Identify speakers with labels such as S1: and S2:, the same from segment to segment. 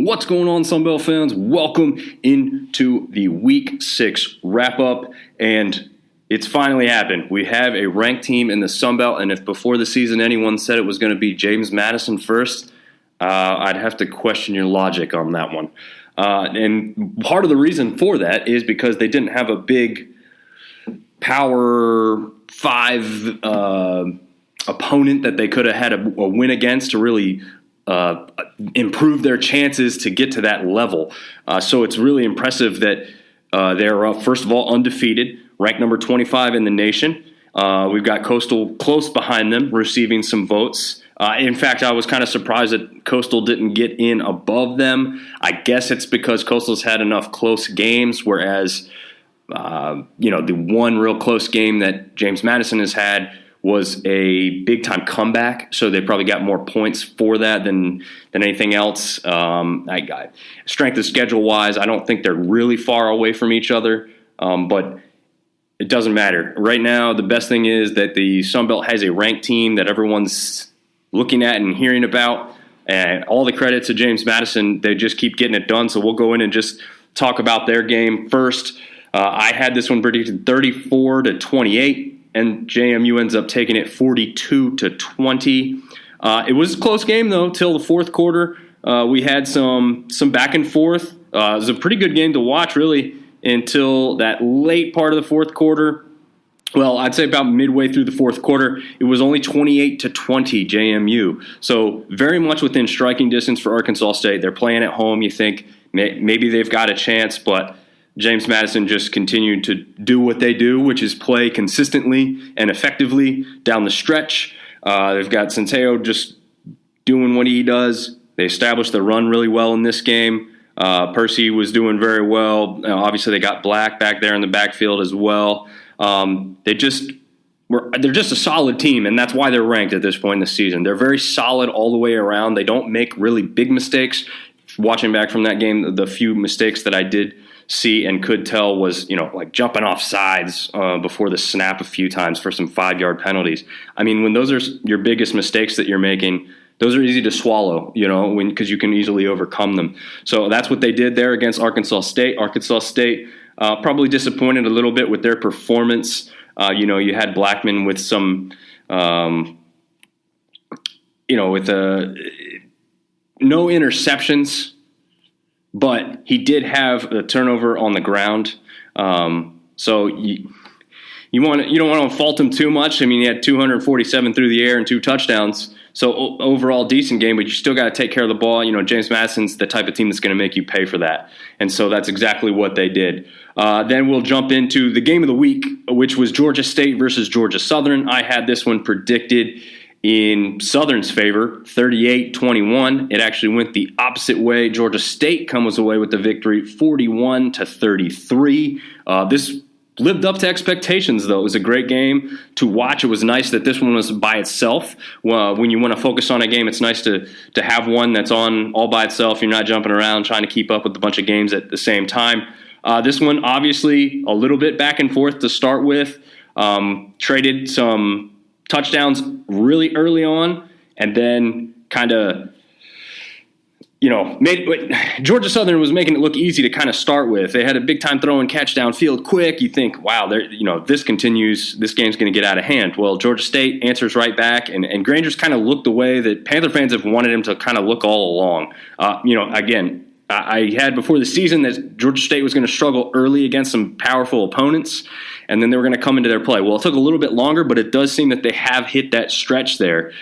S1: What's going on, Sunbelt fans? Welcome into the Week 6 wrap-up, and it's finally happened. We have a ranked team in the Sunbelt, and if before the season anyone said it was going to be James Madison first, I'd have to question your logic on that one. And part of the reason for that is because they didn't have a big Power 5 opponent that they could have had a win against to really improve their chances to get to that level. So it's really impressive that they're, first of all, undefeated, ranked number 25 in the nation. We've got Coastal close behind them, receiving some votes. In fact, I was kind of surprised that Coastal didn't get in above them. I guess it's because Coastal's had enough close games, whereas, the one real close game that James Madison has had was a big-time comeback, so they probably got more points for that than anything else. Strength of schedule-wise, I don't think they're really far away from each other, but it doesn't matter. Right now, the best thing is that the Sunbelt has a ranked team that everyone's looking at and hearing about, and all the credit to James Madison. They just keep getting it done, so we'll go in and just talk about their game first. I had this one predicted 34-28. And JMU ends up taking it 42-20. It was a close game, though, till the fourth quarter. We had some back and forth. It was a pretty good game to watch, really, until that late part of the fourth quarter. Well, I'd say about midway through the fourth quarter, it was only 28-20 JMU. So very much within striking distance for Arkansas State. They're playing at home. You think maybe they've got a chance, but James Madison just continued to do what they do, which is play consistently and effectively down the stretch. They've got Centeo just doing what he does. They established the run really well in this game. Percy was doing very well. Obviously, they got Black back there in the backfield as well. They're just a solid team, and that's why they're ranked at this point in the season. They're very solid all the way around. They don't make really big mistakes. Watching back from that game, the few mistakes that I did see and could tell was, like jumping off sides before the snap a few times for some 5-yard penalties. I mean, when those are your biggest mistakes that you're making, those are easy to swallow, because you can easily overcome them. So that's what they did there against Arkansas State. Arkansas State probably disappointed a little bit with their performance. You had Blackman with some, with no interceptions, but he did have a turnover on the ground. So you don't want to fault him too much. I mean, he had 247 through the air and 2 touchdowns. So overall decent game, but you still got to take care of the ball. James Madison's the type of team that's going to make you pay for that. And so that's exactly what they did. Then we'll jump into the game of the week, which was Georgia State versus Georgia Southern. I had this one predicted in Southern's favor, 38-21. It actually went the opposite way. Georgia State comes away with the victory, 41-33. This lived up to expectations, though. It was a great game to watch. It was nice that this one was by itself. When you want to focus on a game, it's nice to have one that's on all by itself. You're not jumping around trying to keep up with a bunch of games at the same time. This one, obviously, a little bit back and forth to start with. Traded some touchdowns really early on, and then kind of, Georgia Southern was making it look easy to kind of start with. They had a big-time throw and catch downfield quick. You think, wow, this continues. This game's going to get out of hand. Well, Georgia State answers right back, and Granger's kind of looked the way that Panther fans have wanted him to kind of look all along. Again, I had before the season that Georgia State was going to struggle early against some powerful opponents, and then they were going to come into their play. Well, it took a little bit longer, but it does seem that they have hit that stretch there.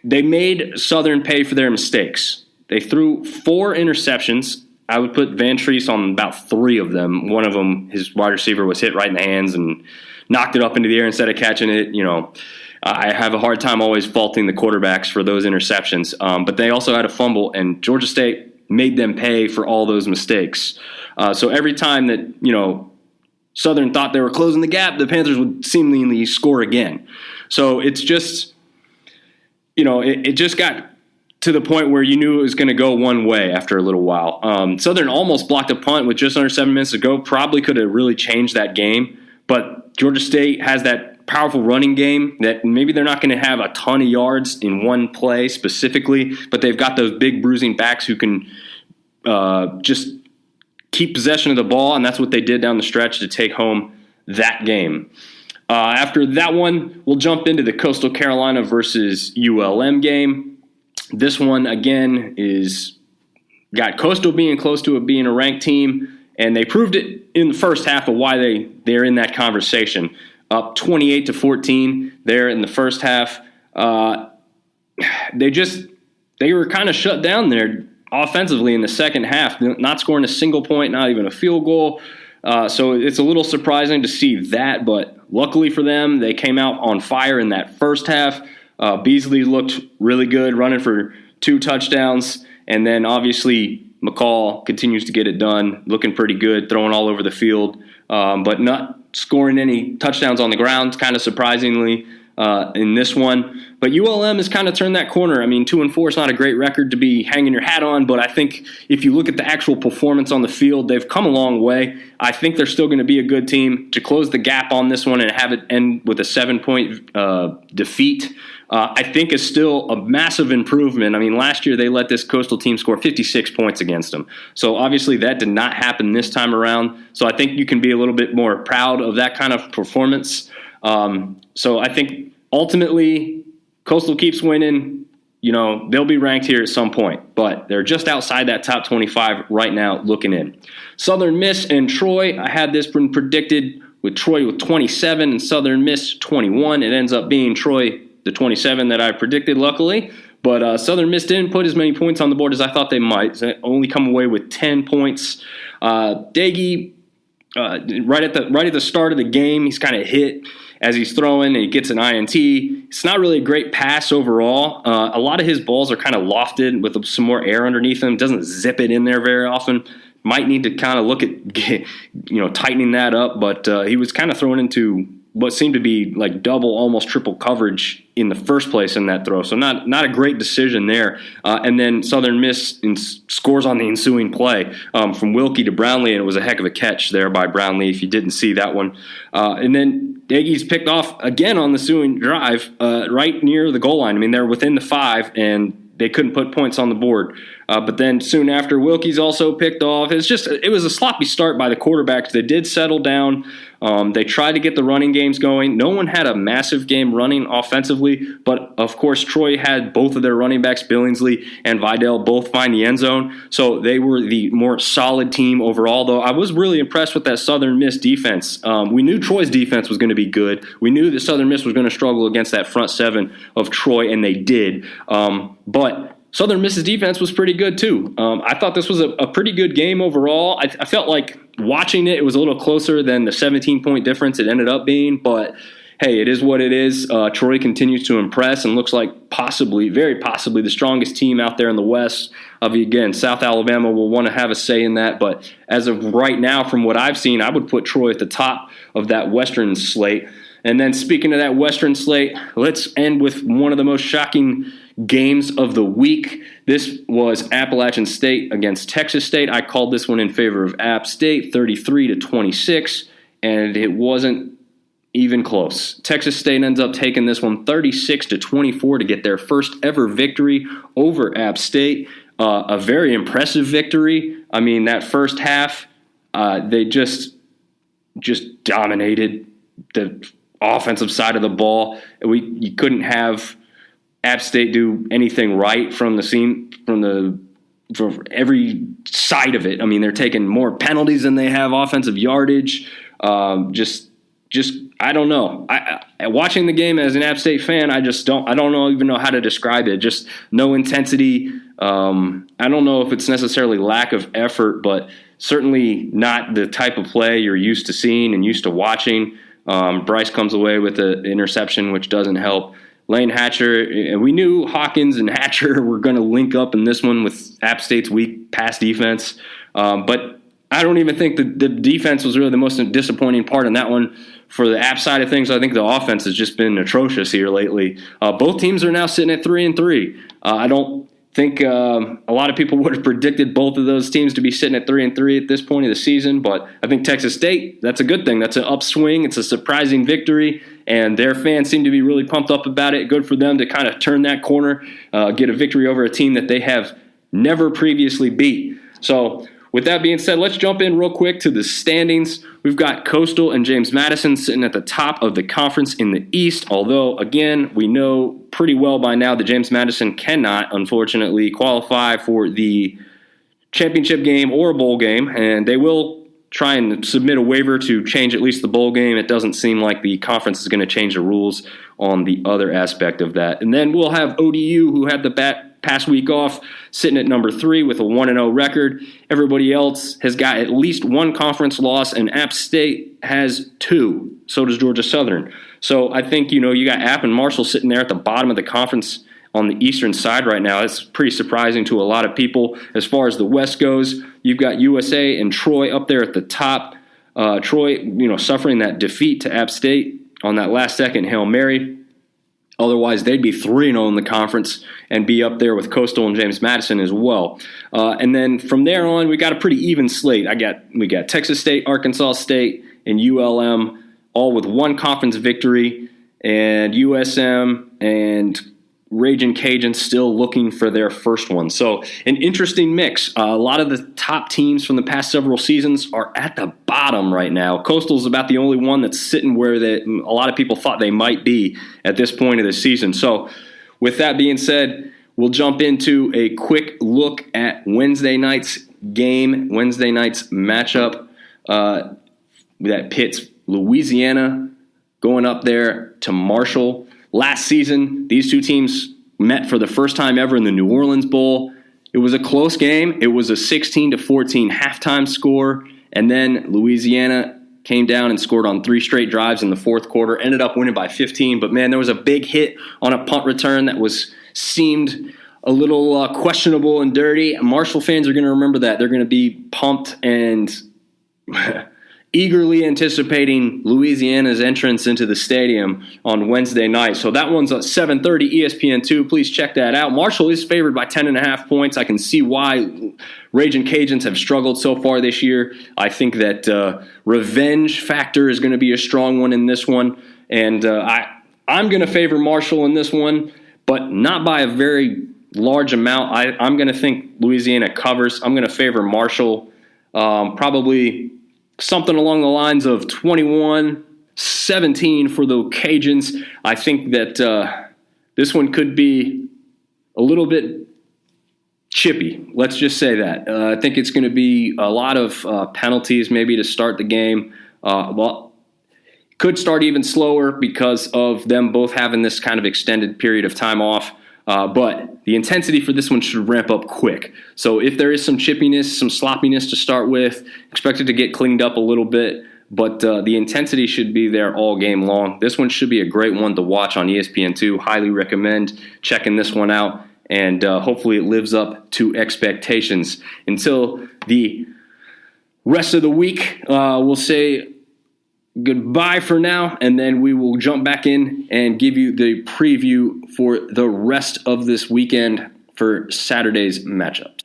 S1: They made Southern pay for their mistakes. They threw 4 interceptions. I would put Van Treese on about 3 of them. One of them, his wide receiver was hit right in the hands and knocked it up into the air instead of catching it. I have a hard time always faulting the quarterbacks for those interceptions. But they also had a fumble, and Georgia State made them pay for all those mistakes. So every time that, Southern thought they were closing the gap, the Panthers would seemingly score again. So it's just, it just got to the point where you knew it was going to go one way after a little while. Southern almost blocked a punt with just under 7 minutes to go. Probably could have really changed that game. But Georgia State has that powerful running game that maybe they're not going to have a ton of yards in one play specifically, but they've got those big bruising backs who can just keep possession of the ball, and that's what they did down the stretch to take home that game. After that one, we'll jump into the Coastal Carolina versus ULM game. This one, again, is got Coastal being close to it being a ranked team, and they proved it in the first half of why they're in that conversation. Up 28-14 there in the first half. They were kind of shut down there offensively in the second half, not scoring a single point, not even a field goal. So it's a little surprising to see that, but luckily for them, they came out on fire in that first half. Beasley looked really good, running for 2 touchdowns, and then obviously McCall continues to get it done, looking pretty good, throwing all over the field, but not scoring any touchdowns on the ground, kind of surprisingly in this one. But ULM has kind of turned that corner. I mean, 2-4 is not a great record to be hanging your hat on, but I think if you look at the actual performance on the field, they've come a long way. I think they're still going to be a good team to close the gap on this one and have it end with a 7-point defeat. I think is still a massive improvement. I mean, last year they let this Coastal team score 56 points against them. So obviously that did not happen this time around. So I think you can be a little bit more proud of that kind of performance. So I think ultimately Coastal keeps winning. You know, they'll be ranked here at some point, but they're just outside that top 25 right now looking in. Southern Miss and Troy, I had this been predicted with Troy with 27 and Southern Miss 21. It ends up being Troy the 27 that I predicted, luckily. But Southern Miss didn't put as many points on the board as I thought they might. So they only come away with 10 points. Daggy, right at the start of the game, he's kind of hit as he's throwing, and he gets an INT. It's not really a great pass overall. A lot of his balls are kind of lofted with some more air underneath him. Doesn't zip it in there very often. Might need to kind of look at, tightening that up. But he was kind of thrown into what seemed to be like double, almost triple coverage in the first place in that throw. So not a great decision there. And then Southern Miss scores on the ensuing play from Wilkie to Brownlee, and it was a heck of a catch there by Brownlee if you didn't see that one. And then Daggy's picked off again on the ensuing drive right near the goal line. I mean, they're within the 5, and they couldn't put points on the board. But then soon after, Wilkie's also picked off. It was a sloppy start by the quarterbacks. They did settle down. They tried to get the running games going. No one had a massive game running offensively, but of course Troy had both of their running backs, Billingsley and Vidal, both find the end zone. So they were the more solid team overall, though I was really impressed with that Southern Miss defense. We knew Troy's defense was going to be good. We knew that Southern Miss was going to struggle against that front 7 of Troy, and they did. But Southern Miss's defense was pretty good, too. I thought this was a pretty good game overall. I felt like watching it was a little closer than the 17-point difference it ended up being. But, hey, it is what it is. Troy continues to impress and looks like very possibly, the strongest team out there in the West. Again, South Alabama will want to have a say in that. But as of right now, from what I've seen, I would put Troy at the top of that Western slate. And then speaking of that Western slate, let's end with one of the most shocking games of the week. This was Appalachian State against Texas State. I called this one in favor of App State, 33-26, and it wasn't even close. Texas State ends up taking this one 36-24 to get their first ever victory over App State. A very impressive victory. I mean, that first half, they just dominated the offensive side of the ball. You couldn't have App State do anything right from every side of it. I mean, they're taking more penalties than they have offensive yardage. Just I don't know. Watching the game as an App State fan, I don't even know how to describe it. Just no intensity. I don't know if it's necessarily lack of effort, but certainly not the type of play you're used to seeing and used to watching. Bryce comes away with an interception, which doesn't help. Lane Hatcher, and we knew Hawkins and Hatcher were going to link up in this one with App State's weak pass defense. But I don't even think the defense was really the most disappointing part in that one. For the App side of things, I think the offense has just been atrocious here lately. Both teams are now sitting at 3-3. I don't think a lot of people would have predicted both of those teams to be sitting at 3-3 at this point of the season, but I think Texas State, that's a good thing. That's an upswing. It's a surprising victory, and their fans seem to be really pumped up about it. Good for them to kind of turn that corner, get a victory over a team that they have never previously beat. So with that being said, let's jump in real quick to the standings. We've got Coastal and James Madison sitting at the top of the conference in the East, although, again, we know pretty well by now that James Madison cannot, unfortunately, qualify for the championship game or a bowl game, and they will try and submit a waiver to change at least the bowl game. It doesn't seem like the conference is going to change the rules on the other aspect of that. And then we'll have ODU, who had the past week off, sitting at number 3 with a 1-0 record. Everybody else has got at least one conference loss, and App State has 2. So does Georgia Southern. So I think, you got App and Marshall sitting there at the bottom of the conference on the eastern side right now. It's pretty surprising to a lot of people. As far as the West goes, you've got USA and Troy up there at the top. Troy, suffering that defeat to App State on that last-second Hail Mary. Otherwise, they'd be 3-0 in the conference and be up there with Coastal and James Madison as well. And then from there on, we got a pretty even slate. We got Texas State, Arkansas State, and ULM, all with one conference victory, and USM and Ragin' Cajuns still looking for their first one. So an interesting mix. A lot of the top teams from the past several seasons are at the bottom right now. Coastal's about the only one that's sitting where a lot of people thought they might be at this point of the season. So with that being said, we'll jump into a quick look at Wednesday night's game, Wednesday night's matchup that pits Louisiana going up there to Marshall. Last season, these two teams met for the first time ever in the New Orleans Bowl. It was a close game. It was a 16-14 halftime score, and then Louisiana came down and scored on 3 straight drives in the fourth quarter, ended up winning by 15. But, man, there was a big hit on a punt return that seemed a little questionable and dirty. Marshall fans are going to remember that. They're going to be pumped and eagerly anticipating Louisiana's entrance into the stadium on Wednesday night. So that one's at 7:30 ESPN2. Please check that out. Marshall is favored by 10.5 points. I can see why Ragin' Cajuns have struggled so far this year. I think that revenge factor is going to be a strong one in this one. And I'm going to favor Marshall in this one, but not by a very large amount. I'm going to think Louisiana covers. I'm going to favor Marshall probably something along the lines of 21-17 for the Cajuns. I think that this one could be a little bit chippy. Let's just say that. I think it's going to be a lot of penalties maybe to start the game. Could start even slower because of them both having this kind of extended period of time off. But the intensity for this one should ramp up quick. So if there is some chippiness, some sloppiness to start with, expect it to get cleaned up a little bit. But the intensity should be there all game long. This one should be a great one to watch on ESPN2. Highly recommend checking this one out. And hopefully it lives up to expectations. Until the rest of the week, we'll say goodbye for now, and then we will jump back in and give you the preview for the rest of this weekend for Saturday's matchups.